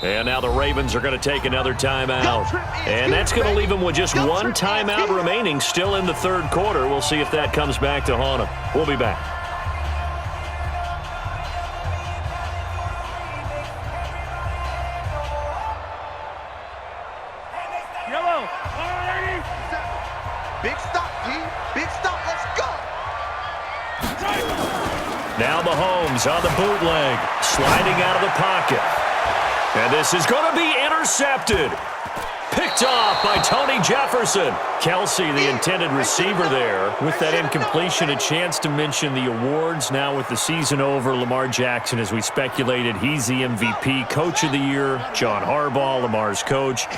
And now the Ravens are going to take another timeout. And that's going to leave them with just one timeout remaining still in the third quarter. We'll see if that comes back to haunt them. We'll be back. Big stop, G. Big stop. Let's go. Now Mahomes on the bootleg, sliding out of the pocket. And this is going to be intercepted. Picked off by Tony Jefferson. Kelsey, the intended receiver there. With that incompletion, a chance to mention the awards. Now with the season over, Lamar Jackson, as we speculated, he's the MVP, Coach of the Year. John Harbaugh, Lamar's coach.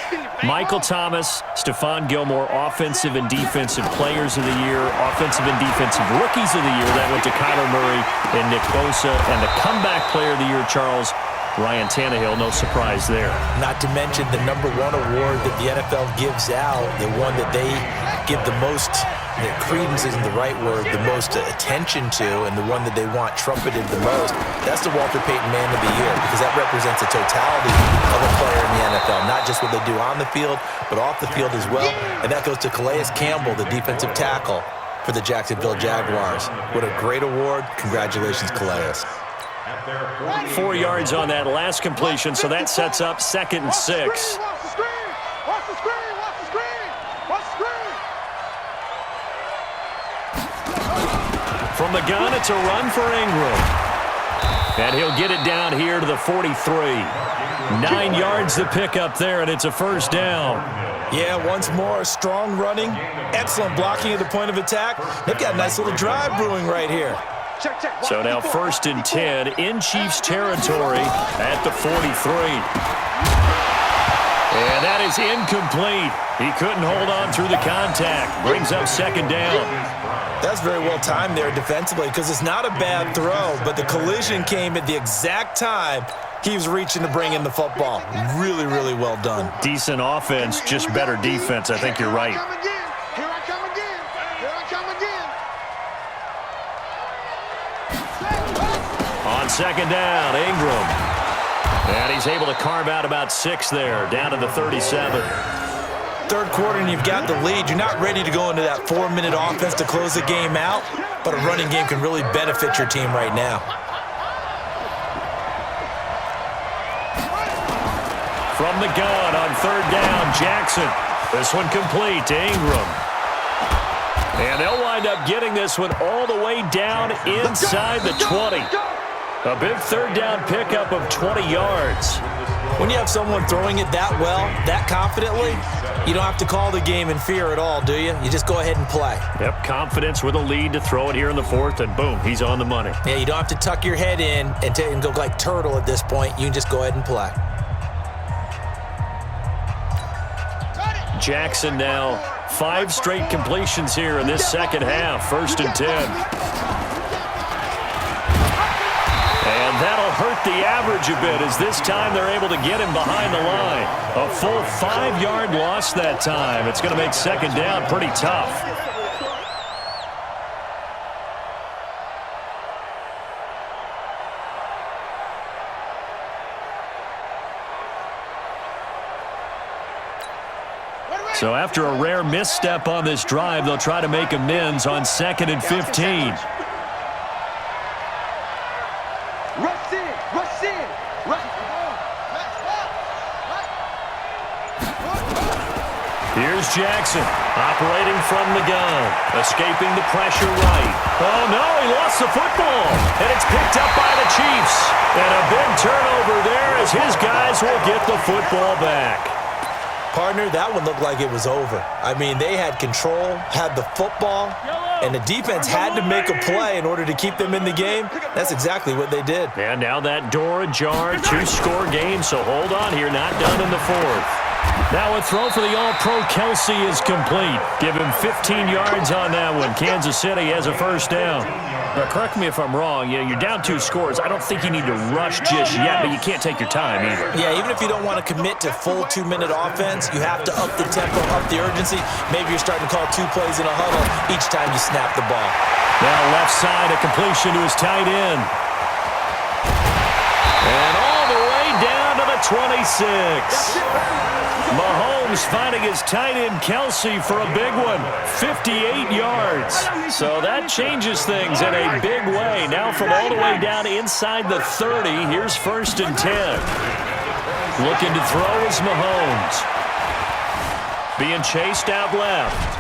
Michael Thomas, Stephon Gilmore, Offensive and Defensive Players of the Year. Offensive and Defensive Rookies of the Year. That went to Kyler Murray and Nick Bosa. And the Comeback Player of the Year, Charles, Ryan Tannehill, no surprise there. Not to mention the #1 award that the NFL gives out, the one that they give the most, credence isn't the right word, the most attention to, and the one that they want trumpeted the most. That's the Walter Payton Man of the Year, because that represents the totality of a player in the NFL, not just what they do on the field, but off the field as well. And that goes to Calais Campbell, the defensive tackle for the Jacksonville Jaguars. What a great award. Congratulations, Calais. 4 yards on that last completion, so that sets up 2nd and 6. Watch the screen. Watch the screen. Watch the screen. Watch the screen. From the gun, it's a run for Ingram. And he'll get it down here to the 43. 9 yards to pick up there, and it's a first down. Yeah, once more, strong running, excellent blocking at the point of attack. They've got a nice little drive brewing right here. So now 1st and 10 in Chiefs territory at the 43. And that is incomplete. He couldn't hold on through the contact. Brings up 2nd down. That's very well timed there defensively, because it's not a bad throw, but the collision came at the exact time he was reaching to bring in the football. Really, really well done. Decent offense, just better defense. I think you're right. Here I come again. Here I come again. On 2nd down, Ingram. And he's able to carve out about 6 there, down to the 37. Third quarter and you've got the lead. You're not ready to go into that 4-minute offense to close the game out, but a running game can really benefit your team right now. From the gun on 3rd down, Jackson. This one complete to Ingram. And they'll wind up getting this one all the way down inside the 20. A big 3rd down pickup of 20 yards. When you have someone throwing it that well, that confidently, you don't have to call the game in fear at all, do you? You just go ahead and play. Yep, confidence with a lead to throw it here in the 4th, and boom, he's on the money. Yeah, you don't have to tuck your head in and go like turtle at this point. You can just go ahead and play. Jackson now 5 straight completions here in this second half. 1st and 10. And that'll hurt the average a bit, as this time they're able to get him behind the line. A full 5-yard loss that time. It's going to make 2nd down pretty tough. So after a rare misstep on this drive, they'll try to make amends on 2nd and 15. Rush in. Rush in. Here's Jackson, operating from the gun, escaping the pressure right. Oh, no, he lost the football, and it's picked up by the Chiefs. And a big turnover there as his guys will get the football back. Partner, that one looked like it was over. I mean, they had control, had the football, and the defense had to make a play in order to keep them in the game. That's exactly what they did. And now that door ajar, 2-score game, so hold on here, not done in the 4th. Now a throw for the All-Pro Kelsey is complete. Give him 15 yards on that one. Kansas City has a first down. Now, correct me if I'm wrong. You're down 2 scores. I don't think you need to rush just yet, but you can't take your time either. Yeah, even if you don't want to commit to full 2-minute offense, you have to up the tempo, up the urgency. Maybe you're starting to call 2 plays in a huddle each time you snap the ball. Now left side, a completion to his tight end. And all the way down to the 26. Mahomes finding his tight end Kelsey for a big one, 58 yards. So that changes things in a big way. Now from all the way down inside the 30, here's 1st and 10. Looking to throw is Mahomes. Being chased out left.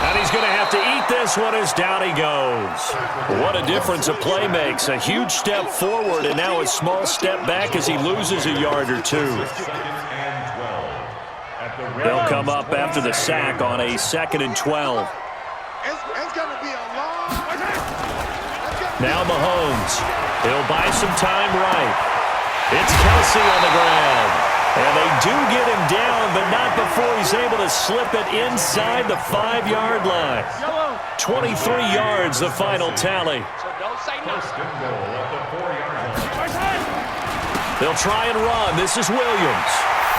And he's going to have to eat this one as down he goes. What a difference a play makes. A huge step forward and now a small step back as he loses a yard or two. They'll come up after the sack on a 2nd and 12. It's going to be a long... Now Mahomes. He'll buy some time right. It's Kelsey on the ground. And they do get him down, but not before he's able to slip it inside the 5-yard line. 23 yards, the final tally. They'll try and run. This is Williams.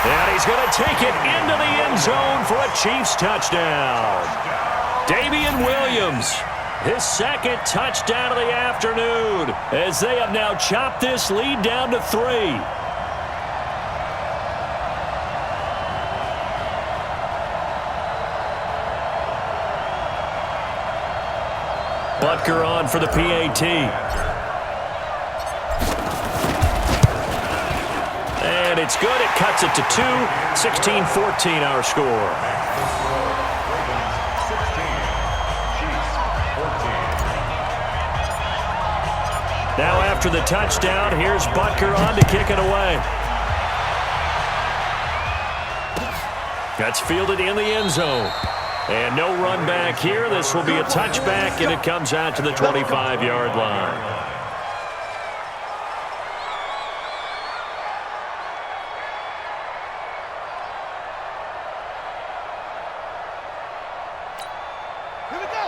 And he's going to take it into the end zone for a Chiefs touchdown. Damian Williams, his 2nd touchdown of the afternoon, as they have now chopped this lead down to 3. Butker on for the PAT. And it's good. It cuts it to 2. 16-14 our score. Now after the touchdown, here's Butker on to kick it away. That's fielded in the end zone. And no run back here. This will be a touchback, and it comes out to the 25-yard line.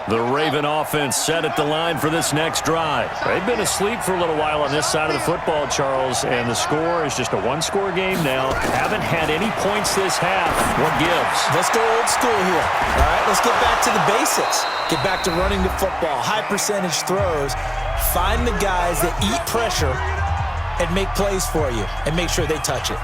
The Raven offense set at the line for this next drive. They've been asleep for a little while on this side of the football, Charles, and the score is just a one-score game now. Haven't had any points this half. What gives? Let's go old school here. All right, let's get back to the basics. Get back to running the football, high-percentage throws. Find the guys that eat pressure and make plays for you and make sure they touch it.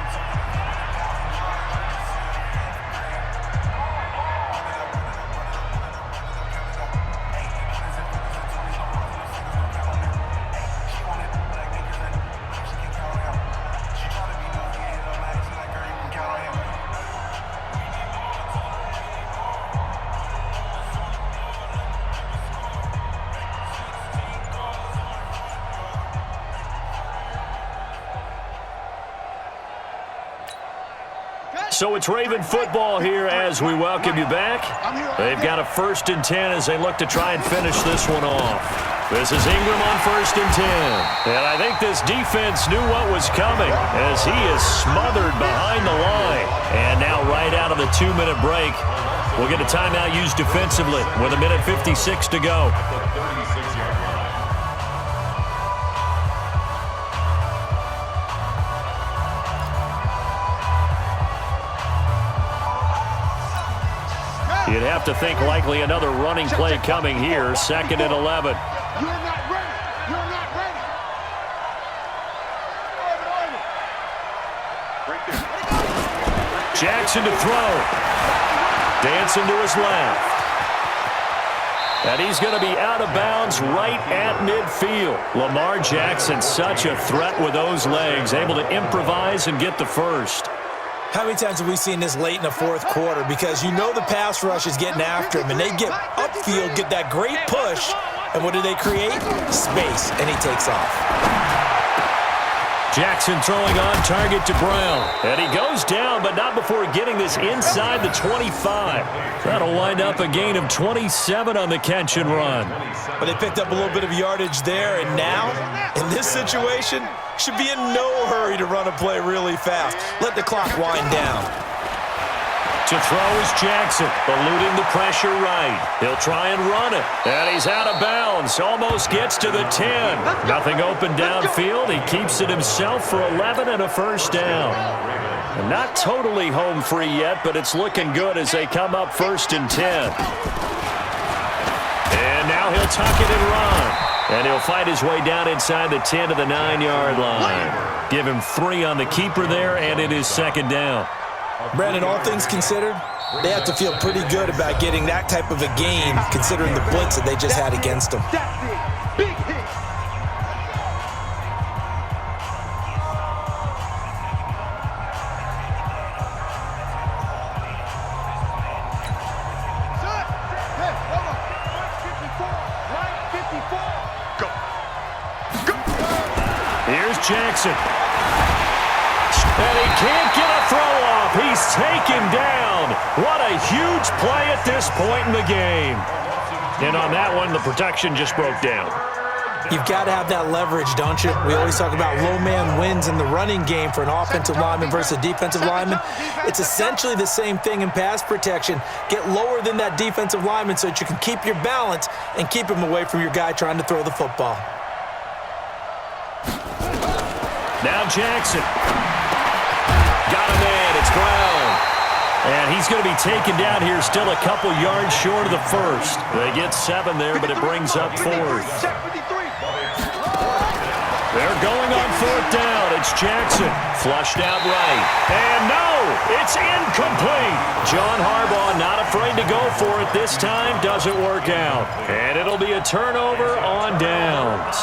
So it's Raven football here as we welcome you back. They've got a 1st and 10 as they look to try and finish this one off. This is Ingram on 1st and 10. And I think this defense knew what was coming as he is smothered behind the line. And now right out of the 2-minute break, we'll get a timeout used defensively with 1:56 to go. You'd have to think likely another running play coming here. 2nd and 11. You're not ready. You're not ready. Right there. Jackson to throw. Dancing to his left. And he's going to be out of bounds right at midfield. Lamar Jackson, such a threat with those legs, able to improvise and get the first. How many times have we seen this late in the 4th quarter? Because you know the pass rush is getting after him, and they get upfield, get that great push, and what do they create? Space, and he takes off. Jackson throwing on target to Brown. And he goes down, but not before getting this inside the 25. That'll wind up a gain of 27 on the catch and run. But they picked up a little bit of yardage there, and now, in this situation, should be in no hurry to run a play really fast. Let the clock wind down. To throw is Jackson, eluding the pressure right. He'll try and run it. And he's out of bounds. Almost gets to the 10. Nothing open downfield. He keeps it himself for 11 and a first down. And not totally home free yet, but it's looking good as they come up 1st and 10. And now he'll tuck it and run. And he'll fight his way down inside the 10 to the 9-yard line. Give him 3 on the keeper there, and it is second down. Brandon, all things considered, they have to feel pretty good about getting that type of a game, considering the blitz that they just had against them. That's it. Big hit. Set. Hey, hold on. Right 54. Go. Go. Here's Jackson. And he can't get a throw off. He's taken down. What a huge play at this point in the game. And on that one, the protection just broke down. You've got to have that leverage, don't you? We always talk about low man wins in the running game for an offensive lineman versus a defensive lineman. It's essentially the same thing in pass protection. Get lower than that defensive lineman so that you can keep your balance and keep him away from your guy trying to throw the football. Now Jackson. Got him in. It's Brown. And he's going to be taken down here, still a couple yards short of the first. They get 7 there, but it brings up 4th. They're going on 4th down. It's Jackson. Flushed out right. And no, it's incomplete. John Harbaugh not afraid to go for it this time. Doesn't work out. And it'll be a turnover on downs.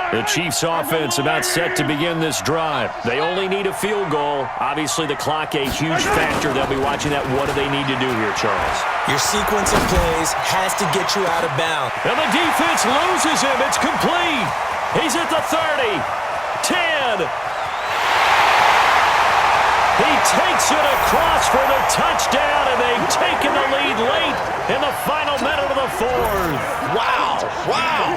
The Chiefs' offense about set to begin this drive. They only need a field goal. Obviously, the clock a huge factor. They'll be watching that. What do they need to do here, Charles? Your sequence of plays has to get you out of bounds. And the defense loses him. It's complete. He's at the 30. 10. He takes it across for the touchdown, and they've taken the lead late in the final minute of the 4th. Wow. Wow.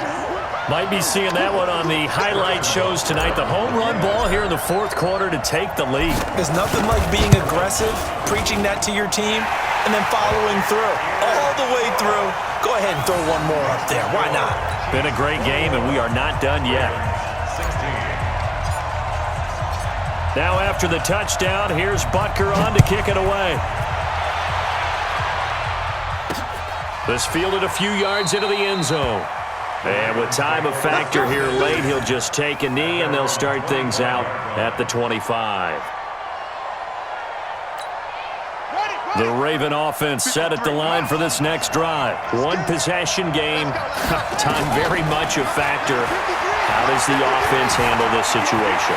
Might be seeing that one on the highlight shows tonight. The home run ball here in the 4th quarter to take the lead. There's nothing like being aggressive, preaching that to your team, and then following through. All the way through. Go ahead and throw one more up there. Why not? Been a great game, and we are not done yet. Now after the touchdown, here's Butker on to kick it away. This fielded a few yards into the end zone. And with time a factor here late, he'll just take a knee, and they'll start things out at the 25. The Raven offense set at the line for this next drive. One possession game. Time very much a factor. How does the offense handle this situation?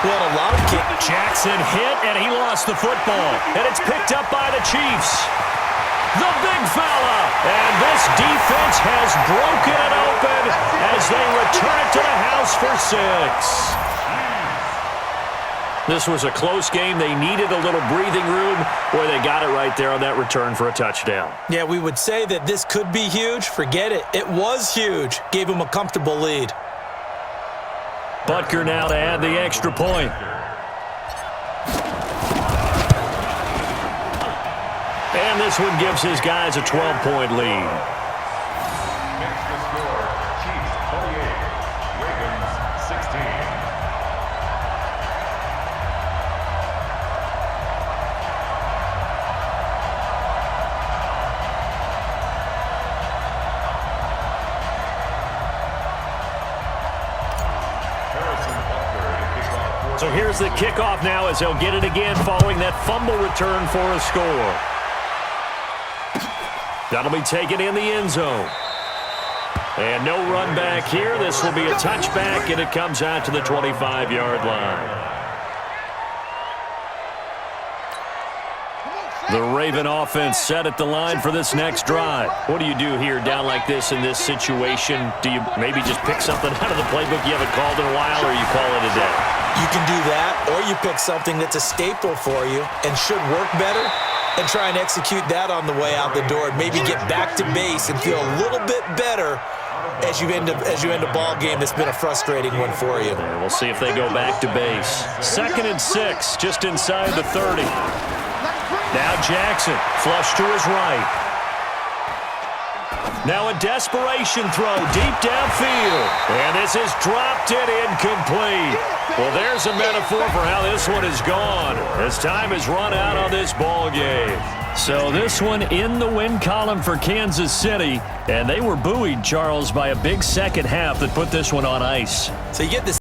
Well, a lot of Jackson hit, and he lost the football. And it's picked up by the Chiefs. The big fella. And this defense has broken it open as they return it to the house for 6. This was a close game. They needed a little breathing room. Boy, they got it right there on that return for a touchdown. Yeah, we would say that this could be huge. Forget it. It was huge. Gave them a comfortable lead. Butker now to add the extra point. And this one gives his guys a 12-point lead. Chiefs 28, Ravens 16. So here's the kickoff now as they'll get it again following that fumble return for a score. That'll be taken in the end zone. And no run back here. This will be a touchback, and it comes out to the 25-yard line. The Raven offense set at the line for this next drive. What do you do here down like this in this situation? Do you maybe just pick something out of the playbook you haven't called in a while, or you call it a day? You can do that, or you pick something that's a staple for you and should work better and try and execute that on the way out the door and maybe get back to base and feel a little bit better as you end a ball game that's been a frustrating one for you. And we'll see if they go back to base. 2nd and 6, just inside the 30. Now Jackson, flush to his right. Now a desperation throw deep downfield. And this is dropped it incomplete. Well, there's a metaphor for how this one is gone, as time has run out on this ball game. So this one in the win column for Kansas City. And they were buoyed, Charles, by a big second half that put this one on ice. So you get this